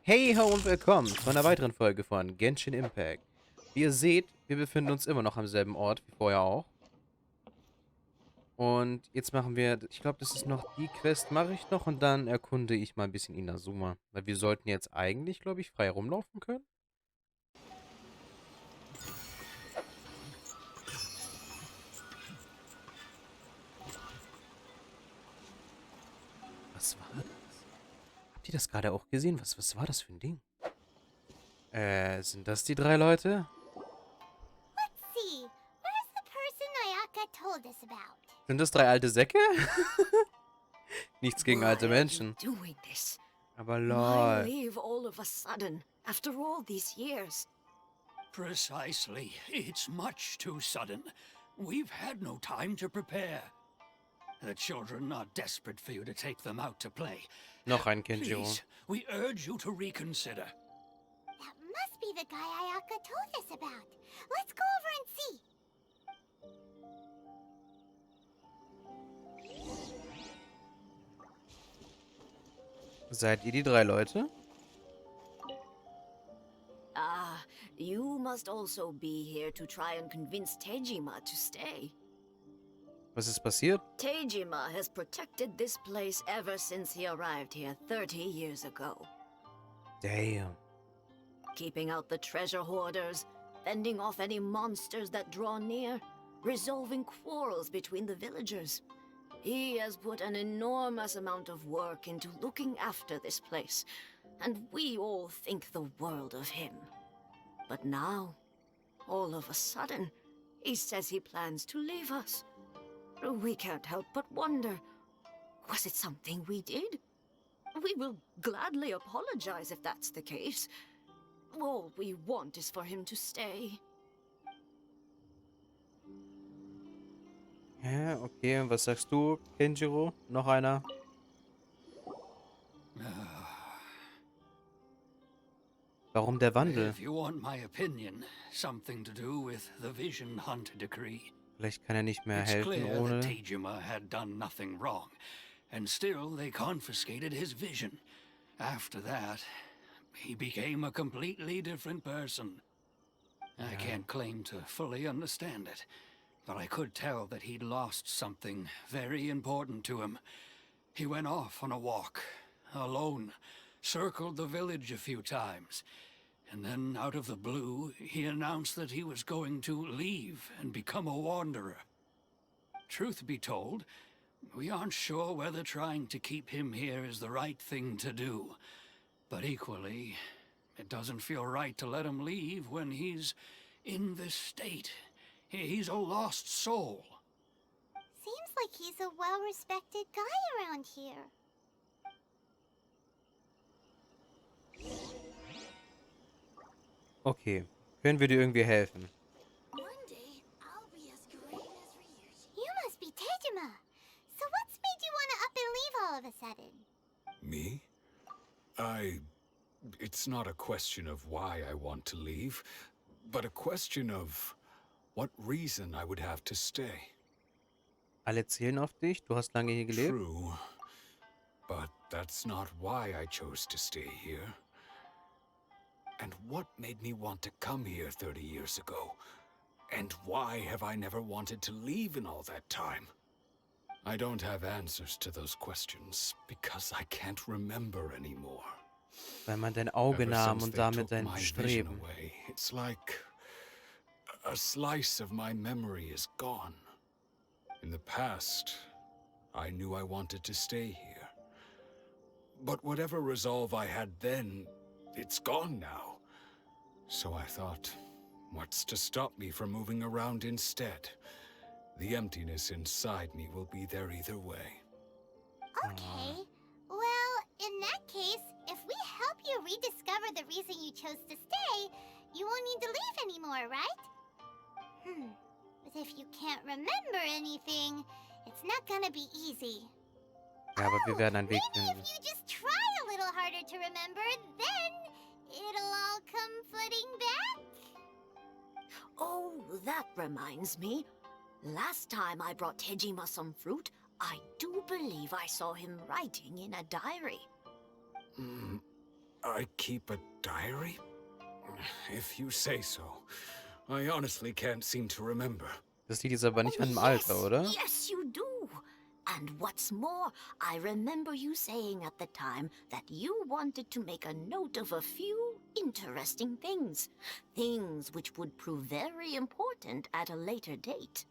Hey ho und willkommen zu einer weiteren Folge von Genshin Impact. Wie ihr seht, wir befinden uns immer noch am selben Ort wie vorher auch. Und jetzt machen wir, ich glaube, das ist noch die Quest, mache ich noch und dann erkunde ich mal ein bisschen Inazuma. Weil wir sollten jetzt eigentlich, glaube ich, frei rumlaufen können. Was war das? Habt ihr das gerade auch gesehen? Was war das für ein Ding? Sind das die drei Leute? Let's see. Where's the person Ayaka told us about? Sind das drei alte Säcke? Nichts gegen Why alte are you Menschen. doing this? Aber Why lol. leave all of a sudden after all these years? Precisely. It's much too sudden. We've had no time to prepare. The children are desperate for you to take them out to play. Noch ein Kenjiro. Please, we urge you to reconsider. That must be the guy Ayaka told us about. Let's go over and see. Seid ihr die drei Leute? Ah, you must also be here to try and convince Kejima to stay. Was ist passiert? Kejima has protected this place ever since he arrived here 30 years ago. Damn. Keeping out the treasure hoarders, fending off any monsters that draw near, resolving quarrels between the villagers. He has put an enormous amount of work into looking after this place, and we all think the world of him. But now, all of a sudden, he says he plans to leave us. We can't help but wonder, was it something we did? We will gladly apologize if that's the case. All we want is for him to stay. Ja, okay, und was sagst du, Kenjiro? Noch einer? Warum der Wandel? If you want my opinion, something to do with the Vision Hunt decree. Vielleicht kann er nicht mehr It's helfen clear that ohne... Kejima had done nothing wrong, and still they confiscated his vision. After that, he became a completely different person. I can't claim to fully understand it, but I could tell that he'd lost something very important to him. He went off on a walk, alone, circled the village a few times, and then out of the blue, he announced that he was going to leave and become a wanderer. Truth be told, we aren't sure whether trying to keep him here is the right thing to do. But equally, it doesn't feel right to let him leave when he's in this state. He's a lost soul. Seems like he's a well-respected guy around here. Okay, können wir dir irgendwie helfen? One day, I'll be as great as Ryuji. You must be Kejima. So what's made you want to up and leave all of a sudden? Me? It's not a question of why I want to leave, but a question of what reason I would have to stay. Alle zählen auf dich, du hast lange hier gelebt. True, but that's not why I chose to stay here. And what made me want to come here 30 years ago? And why have I never wanted to leave in all that time? I don't have answers to those questions because I can't remember anymore. Weil man dein Auge Ever nahm since und they damit took dein my vision Streben. away, it's like a slice of my memory is gone. In the past, I knew I wanted to stay here. But whatever resolve I had then, it's gone now. So I thought, what's to stop me from moving around instead? The emptiness inside me will be there either way. Okay. Well, in that case, if we help you rediscover the reason you chose to stay, you won't need to leave anymore, right? But if you can't remember anything, it's not gonna be easy. Ja, aber wir werden einen Weg Maybe finden. if you just try a little harder to remember, then it'll all come flooding back. Oh, that reminds me. Last time I brought Kejima some fruit, I do believe I saw him writing in a diary. I keep a diary? If you say so. I honestly can't seem to remember. Das liegt jetzt aber nicht an dem yes, Alter, oder? Yes, you do. And what's more, I remember you saying at the time that you wanted to make a note of a few interesting things. Things which would prove very important at a later date.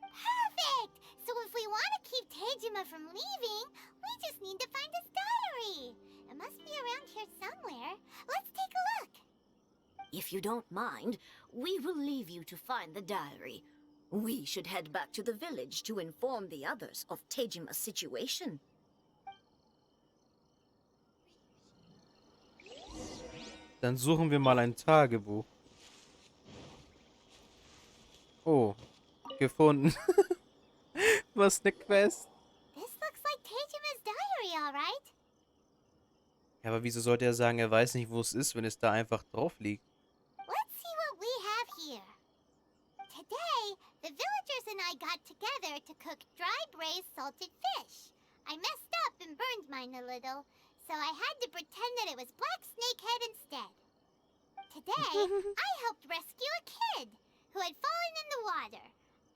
Perfect! So if we want to keep Kejima from leaving, we just need to find his diary. It must be around here somewhere. Let's take a look. If you don't mind, we will leave you to find the diary. We should head back to the village to inform the others of Kejima's situation. Dann suchen wir mal ein Tagebuch. Oh, gefunden. Was eine Quest. This looks like Kejima's diary, all right? Ja, aber wieso sollte er sagen, er weiß nicht, wo es ist, wenn es da einfach drauf liegt? Let's see what we have here. Today, the villagers and I got together to cook dry braised salted fish. I messed up and burned mine a little, so I had to pretend that it was black snakehead instead. Today, I helped rescue a kid who had fallen in the water.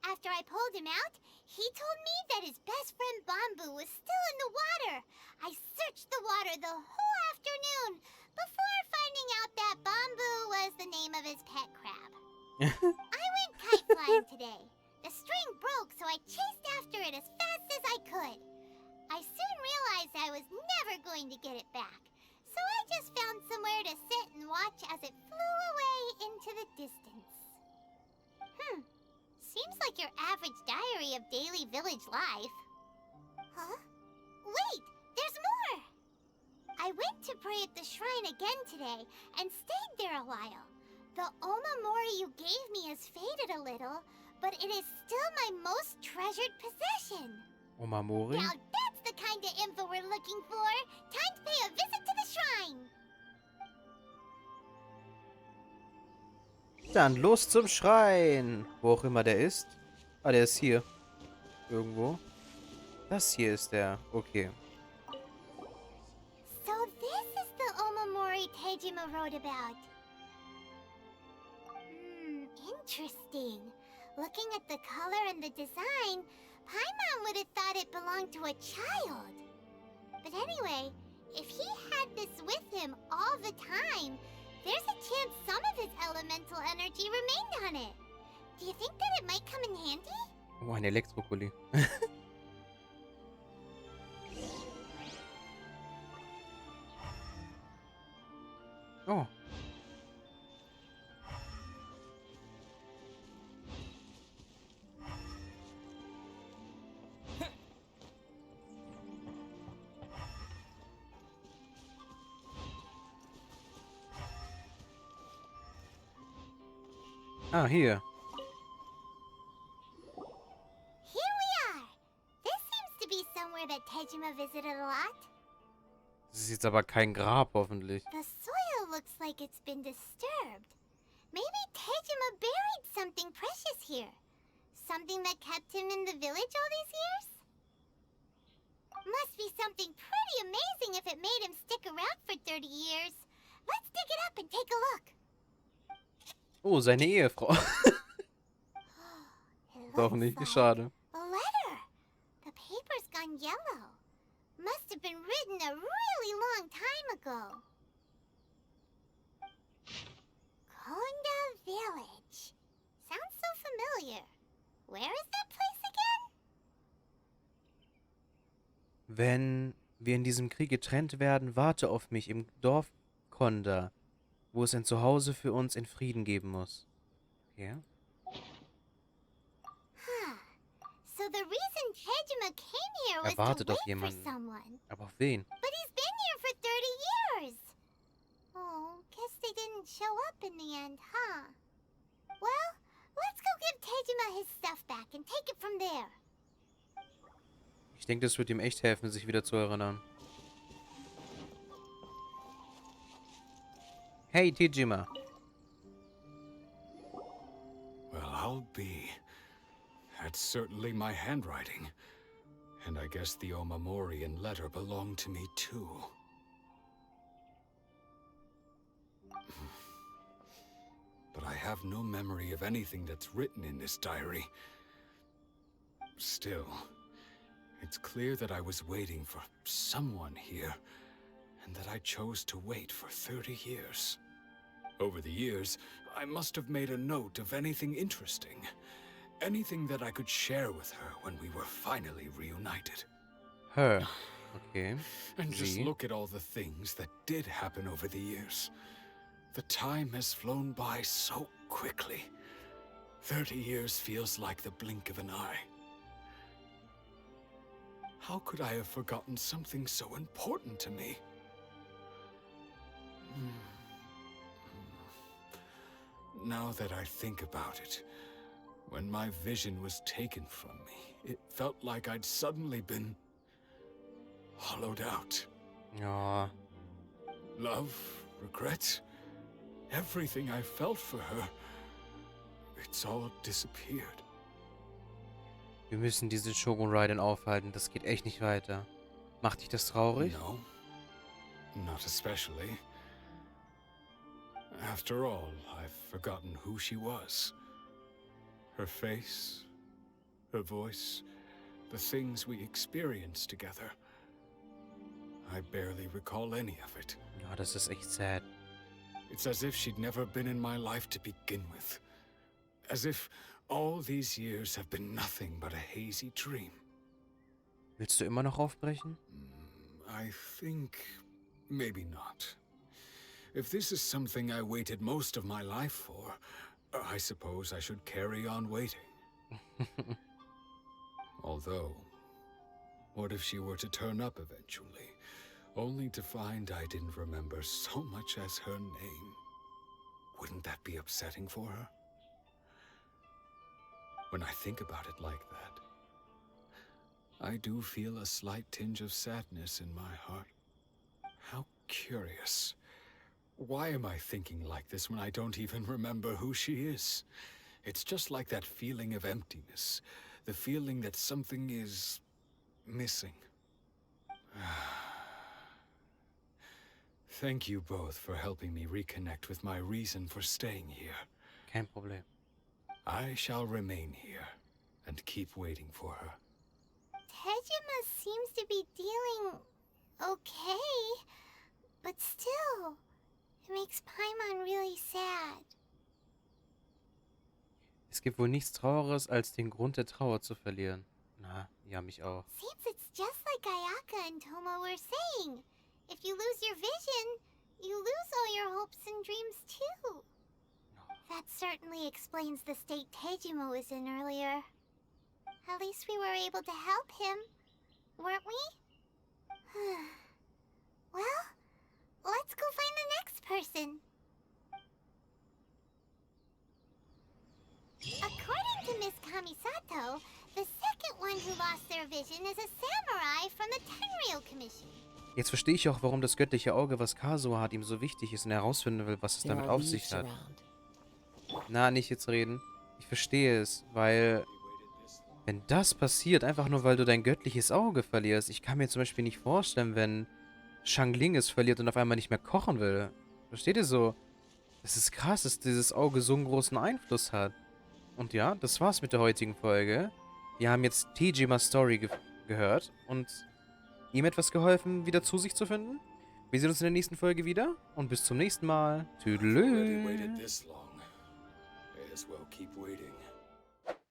After I pulled him out, he told me that his best friend Bamboo was still in the water. I searched the water the whole afternoon before finding out that Bamboo was the name of his pet crab. I went kite flying today. The string broke, so I chased after it as fast as I could. I soon realized I was never going to get it back, so I just found somewhere to sit and watch as it flew away into the distance. Seems like your average diary of daily village life. Huh? Wait, there's more! I went to pray at the shrine again today and stayed there a while. The omamori you gave me has faded a little, but it is still my most treasured possession. Omamori? Now that's the kind of info we're looking for. Time to pay a visit to the shrine. Dann los zum Schrein. Wo auch immer der ist. Ah, der ist hier. Irgendwo. Das hier ist der. Okay. So this is the omamori Kejima wrote about. Interesting. Looking at the color and the design, Paimon would have thought it belonged to a child. But anyway, if he had this with him all the time, there's a chance some of his elemental energy remained on it. Do you think that it might come in handy? Oh, ein Elektrokuli. Oh. Ah, hier. Here we are. This seems to be somewhere that Kejima visited a lot. Das ist jetzt aber kein Grab, hoffentlich. The soil looks like it's been disturbed. Maybe Kejima buried something precious here. Something that kept him in the village all these years? Must be something pretty amazing if it made him stick around for 30 years. Let's dig it up and take a look. Oh, seine Ehefrau. It Doch looks nicht, like schade. a letter. The paper's gone yellow. Must have been written a really long time ago. Konda Village. Sounds so familiar. Where is that place again? Wenn wir in diesem Krieg getrennt werden, warte auf mich im Dorf Konda, wo es ein Zuhause für uns in Frieden geben muss. Ja? Huh. So the reason Kejima came here was to Wartet auf wait for jemanden. someone. Aber auf wen? But he's been here for 30 years. Oh, guess they didn't show up in the end, huh? Well, let's go give Kejima his stuff back and take it from there. Ich denke, das wird ihm echt helfen, sich wieder zu erinnern. Hey, Kejima. Well, I'll be. That's certainly my handwriting. And I guess the Omamori and letter belong to me too. But I have no memory of anything that's written in this diary. Still, it's clear that I was waiting for someone here, and that I chose to wait for 30 years. Over the years, I must have made a note of anything interesting. Anything that I could share with her when we were finally reunited. Her. Okay. And just Sie. look at all the things that did happen over the years. The time has flown by so quickly. 30 years feels like the blink of an eye. How could I have forgotten something so important to me? Now that I think about it, when my vision was taken from me, it felt like I'd suddenly been hollowed out. Ja. Love, regret, everything I felt for her, it's all disappeared. Wir müssen diese Shogun Raiden aufhalten. Das geht echt nicht weiter. Macht dich das traurig? No, not especially. After all, I've forgotten who she was. Her face, her voice, the things we experienced together. I barely recall any of it. Ja, das ist echt sad. It's as if she'd never been in my life to begin with. As if all these years have been nothing but a hazy dream. Willst du immer noch aufbrechen? I think maybe not. If this is something I waited most of my life for, I suppose I should carry on waiting. Although, what if she were to turn up eventually, only to find I didn't remember so much as her name? Wouldn't that be upsetting for her? When I think about it like that, I do feel a slight tinge of sadness in my heart. How curious. Why am I thinking like this when I don't even remember who she is? It's just like that feeling of emptiness, the feeling that something is missing. Thank you both for helping me reconnect with my reason for staying here. Kein Problem. I shall remain here and keep waiting for her. Kejima seems to be dealing okay, but still, it makes Paimon really sad. Es gibt wohl nichts Traurigeres, als den Grund der Trauer zu verlieren. Na, ja, mich auch. Seems it's just like Ayaka and Tomo were saying. If you lose your vision, you lose all your hopes and dreams too. That certainly explains the state Kejima was in earlier. At least we were able to help him, weren't we? Well, let's go find the next person. According to Miss Kamisato, the second one who lost their vision is a samurai from the Tenryou Commission. Jetzt verstehe ich auch, warum das göttliche Auge, was Kazuha hat, ihm so wichtig ist und er herausfinden will, was es damit auf sich hat. Na, nicht jetzt reden. Ich verstehe es, weil wenn das passiert, einfach nur weil du dein göttliches Auge verlierst, ich kann mir zum Beispiel nicht vorstellen, wenn Shangling es verliert und auf einmal nicht mehr kochen will. Versteht ihr so? Es ist krass, dass dieses Auge so einen großen Einfluss hat. Und ja, das war's mit der heutigen Folge. Wir haben jetzt Kejimas Story gehört und ihm etwas geholfen, wieder zu sich zu finden. Wir sehen uns in der nächsten Folge wieder und bis zum nächsten Mal. Tüdelü. Already waited this long. May as well keep waiting.